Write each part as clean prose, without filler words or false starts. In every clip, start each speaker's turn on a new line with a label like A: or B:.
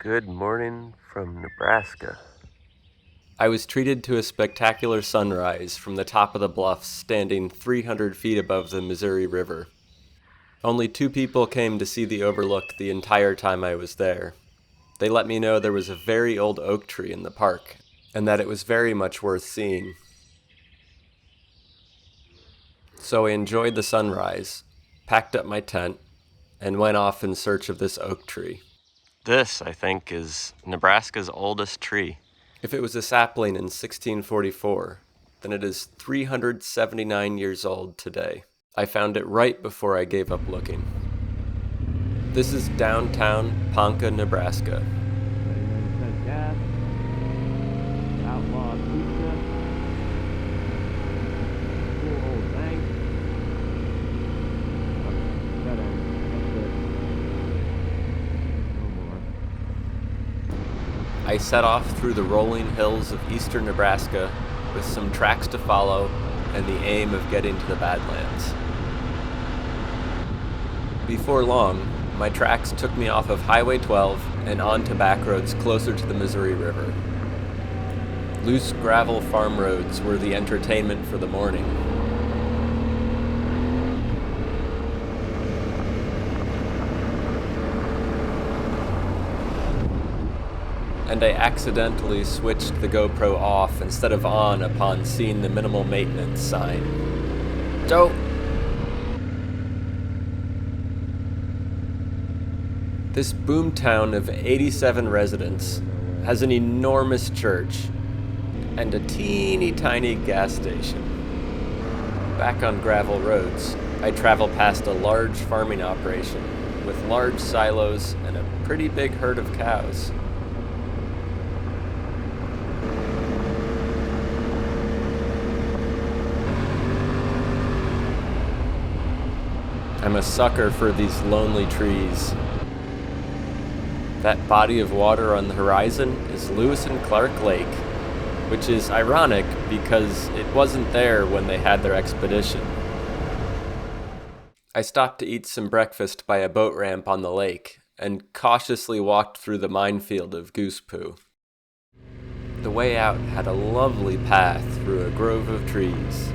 A: Good morning from Nebraska.
B: I was treated to a spectacular sunrise from the top of the bluffs standing 300 feet above the Missouri River. Only 2 people came to see the overlook the entire time I was there. They let me know there was a very old oak tree in the park, and that it was very much worth seeing. So I enjoyed the sunrise, packed up my tent, and went off in search of this oak tree.
A: This, I think, is Nebraska's oldest tree.
B: If it was a sapling in 1644, then it is 379 years old today. I found it right before I gave up looking. This is downtown Ponca, Nebraska. I set off through the rolling hills of eastern Nebraska with some tracks to follow and the aim of getting to the Badlands. Before long, my tracks took me off of Highway 12 and onto back roads closer to the Missouri River. Loose gravel farm roads were the entertainment for the morning. And I accidentally switched the GoPro off instead of on upon seeing the minimal maintenance sign. Don't! This boomtown of 87 residents has an enormous church and a teeny tiny gas station. Back on gravel roads, I travel past a large farming operation with large silos and a pretty big herd of cows. I'm a sucker for these lonely trees. That body of water on the horizon is Lewis and Clark Lake, which is ironic because it wasn't there when they had their expedition. I stopped to eat some breakfast by a boat ramp on the lake and cautiously walked through the minefield of goose poo. The way out had a lovely path through a grove of trees.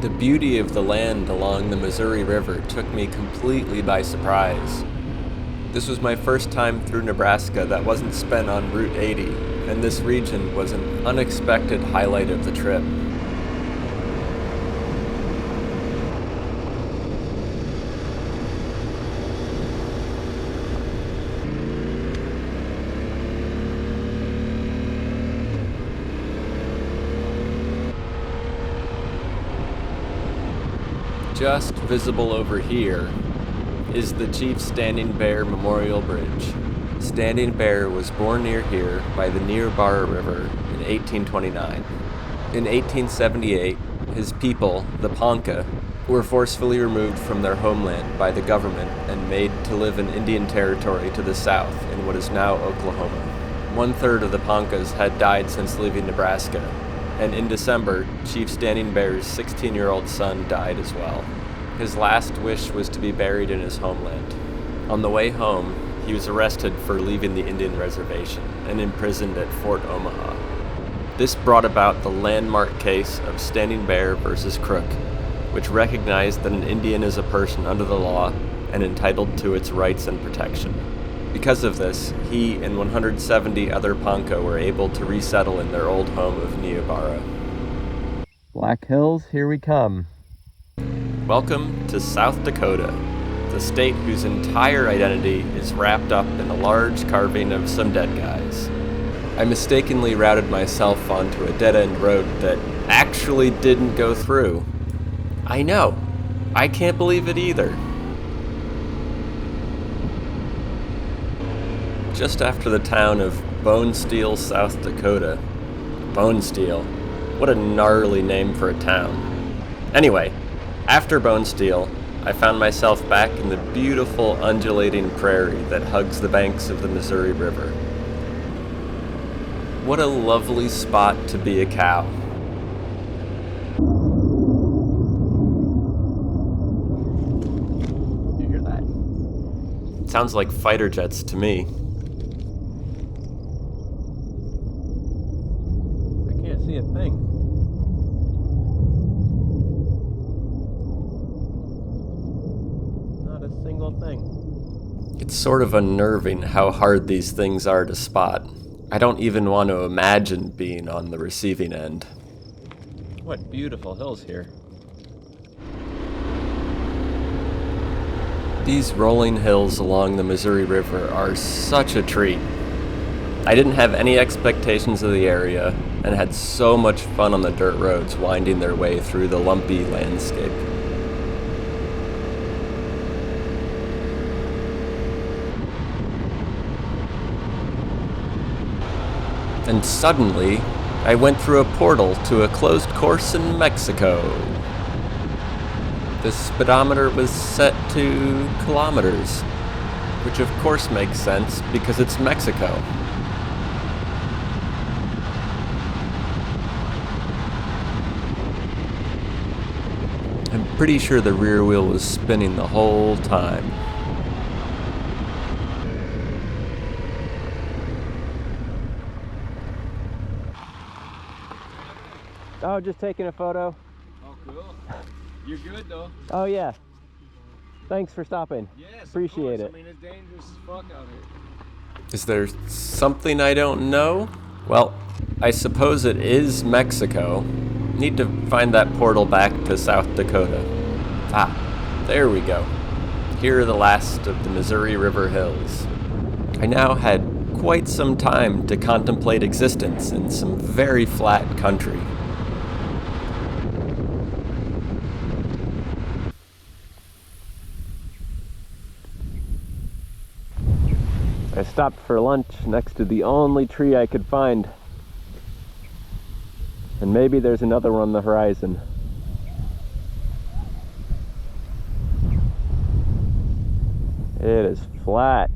B: The beauty of the land along the Missouri River took me completely by surprise. This was my first time through Nebraska that wasn't spent on Route 80, and this region was an unexpected highlight of the trip. Just visible over here is the Chief Standing Bear Memorial Bridge. Standing Bear was born near here by the Nerebara River in 1829. In 1878, his people, the Ponca, were forcefully removed from their homeland by the government and made to live in Indian Territory to the south in what is now Oklahoma. 1/3 of the Poncas had died since leaving Nebraska, and in December, Chief Standing Bear's 16-year-old son died as well. His last wish was to be buried in his homeland. On the way home, he was arrested for leaving the Indian reservation and imprisoned at Fort Omaha. This brought about the landmark case of Standing Bear versus Crook, which recognized that an Indian is a person under the law and entitled to its rights and protection. Because of this, he and 170 other Ponca were able to resettle in their old home of Nerebara. Black Hills, here we come. Welcome to South Dakota, the state whose entire identity is wrapped up in a large carving of some dead guys. I mistakenly routed myself onto a dead-end road that actually didn't go through. I know, I can't believe it either. Just after the town of Bonesteel, South Dakota. Bonesteel. What a gnarly name for a town. Anyway, after Bonesteel, I found myself back in the beautiful undulating prairie that hugs the banks of the Missouri River. What a lovely spot to be a cow. You hear that? Sounds like fighter jets to me. I can't see a thing. Not a single thing. It's sort of unnerving how hard these things are to spot. I don't even want to imagine being on the receiving end. What beautiful hills here. These rolling hills along the Missouri River are such a treat. I didn't have any expectations of the area and had so much fun on the dirt roads winding their way through the lumpy landscape. And suddenly, I went through a portal to a closed course in Mexico. The speedometer was set to kilometers, which of course makes sense because it's Mexico. I'm pretty sure the rear wheel was spinning the whole time. Oh, just taking a photo.
C: Oh, cool. You're good, though.
B: Oh, yeah. Thanks for stopping.
C: Yes,
B: appreciate it.
C: I mean, it's dangerous as fuck out here.
B: Is there something I don't know? Well, I suppose it is Mexico. Need to find that portal back to South Dakota. Ah, there we go. Here are the last of the Missouri River hills. I now had quite some time to contemplate existence in some very flat country. I stopped for lunch next to the only tree I could find. And maybe there's another one on the horizon. It is flat.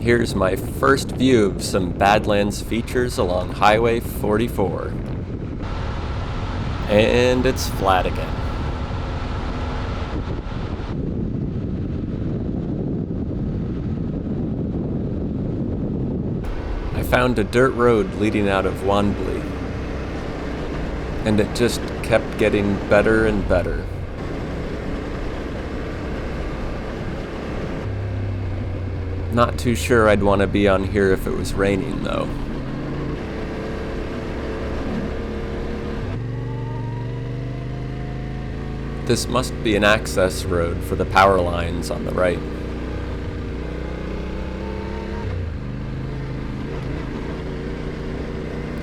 B: Here's my first view of some Badlands features along Highway 44. And it's flat again. I found a dirt road leading out of Wanblee, and it just kept getting better and better. Not too sure I'd want to be on here if it was raining, though. This must be an access road for the power lines on the right.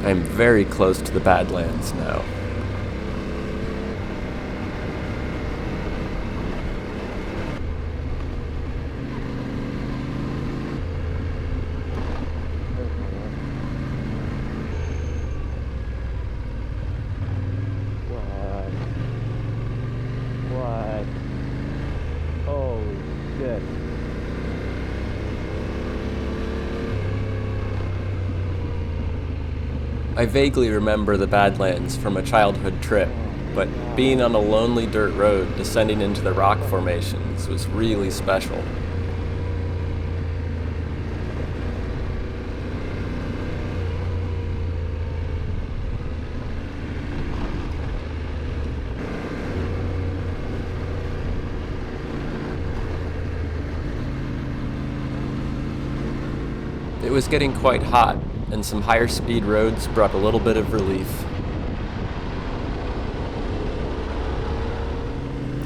B: I'm very close to the Badlands now. What? Holy shit. I vaguely remember the Badlands from a childhood trip, but being on a lonely dirt road descending into the rock formations was really special. It was getting quite hot, and some higher speed roads brought a little bit of relief.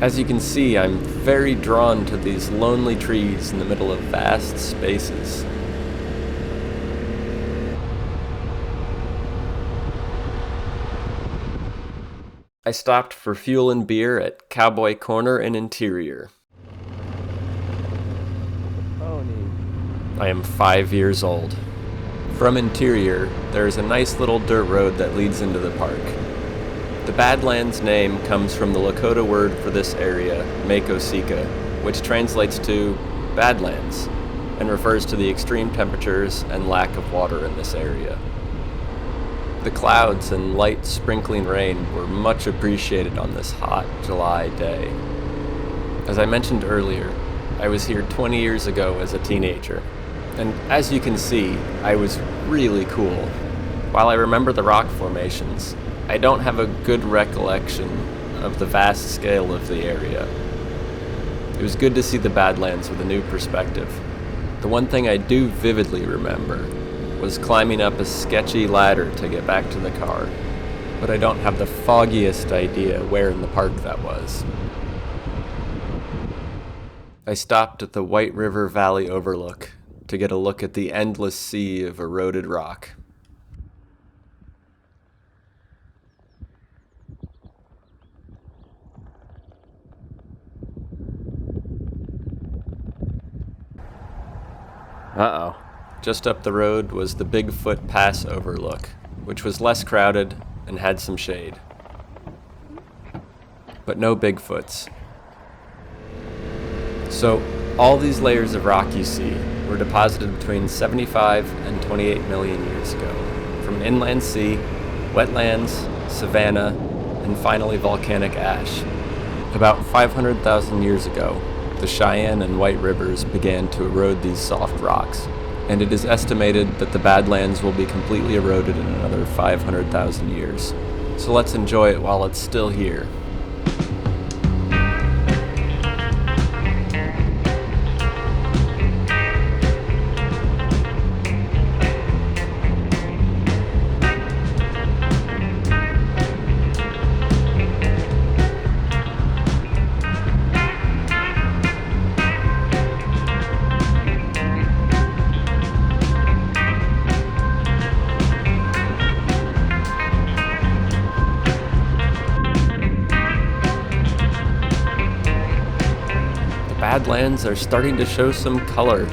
B: As you can see, I'm very drawn to these lonely trees in the middle of vast spaces. I stopped for fuel and beer at Cowboy Corner and Interior. I am 5 years old. From interior, there is a nice little dirt road that leads into the park. The Badlands name comes from the Lakota word for this area, Makosika, which translates to Badlands, and refers to the extreme temperatures and lack of water in this area. The clouds and light sprinkling rain were much appreciated on this hot July day. As I mentioned earlier, I was here 20 years ago as a teenager, and as you can see, I was really cool. While I remember the rock formations, I don't have a good recollection of the vast scale of the area. It was good to see the Badlands with a new perspective. The one thing I do vividly remember was climbing up a sketchy ladder to get back to the car, but I don't have the foggiest idea where in the park that was. I stopped at the White River Valley overlook to get a look at the endless sea of eroded rock. Uh-oh. Just up the road was the Bigfoot Pass overlook, which was less crowded and had some shade. But no Bigfoots. So, all these layers of rock you see were deposited between 75 and 28 million years ago, from inland sea, wetlands, savanna, and finally volcanic ash. About 500,000 years ago, the Cheyenne and White Rivers began to erode these soft rocks, and it is estimated that the Badlands will be completely eroded in another 500,000 years. So let's enjoy it while it's still here. Badlands are starting to show some color.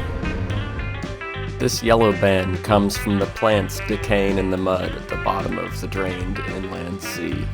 B: This yellow band comes from the plants decaying in the mud at the bottom of the drained inland sea.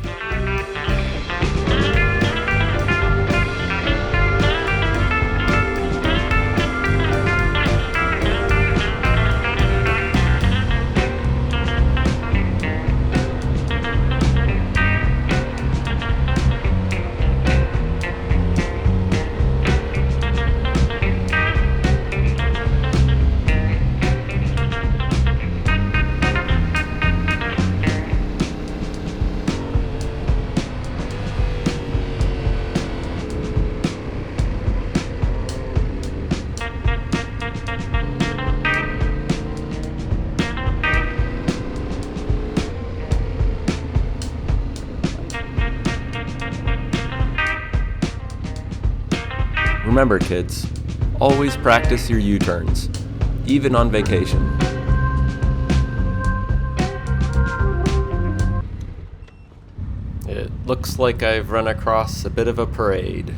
B: Remember, kids, always practice your U-turns, even on vacation. It looks like I've run across a bit of a parade.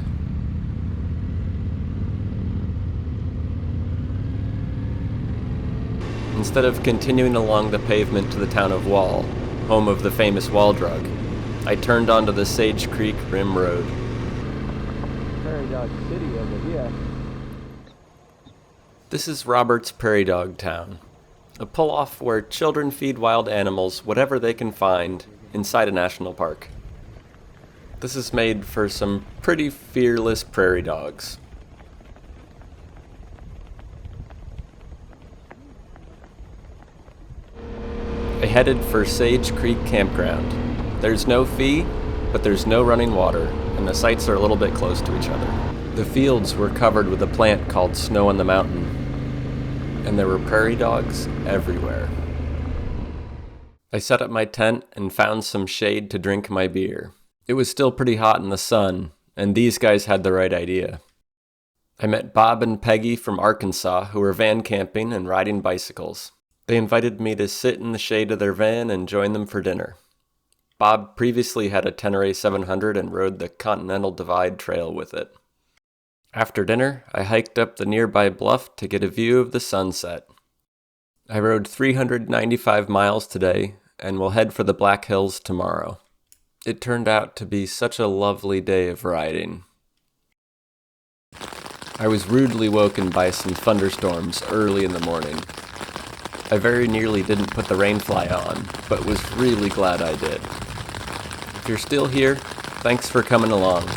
B: Instead of continuing along the pavement to the town of Wall, home of the famous wall drug, I turned onto the Sage Creek Rim Road.
C: Prairie Dog City over here.
B: This is Robert's Prairie Dog Town, a pull-off where children feed wild animals whatever they can find inside a national park. This is made for some pretty fearless prairie dogs. I headed for Sage Creek Campground. There's no fee, but there's no running water, and the sites are a little bit close to each other. The fields were covered with a plant called snow on the mountain, and there were prairie dogs everywhere. I set up my tent and found some shade to drink my beer. It was still pretty hot in the sun, and these guys had the right idea. I met Bob and Peggy from Arkansas who were van camping and riding bicycles. They invited me to sit in the shade of their van and join them for dinner. Bob previously had a Tenere 700 and rode the Continental Divide Trail with it. After dinner, I hiked up the nearby bluff to get a view of the sunset. I rode 395 miles today and will head for the Black Hills tomorrow. It turned out to be such a lovely day of riding. I was rudely woken by some thunderstorms early in the morning. I very nearly didn't put the rainfly on, but was really glad I did. If you're still here, thanks for coming along.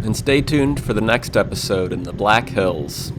B: And stay tuned for the next episode in the Black Hills.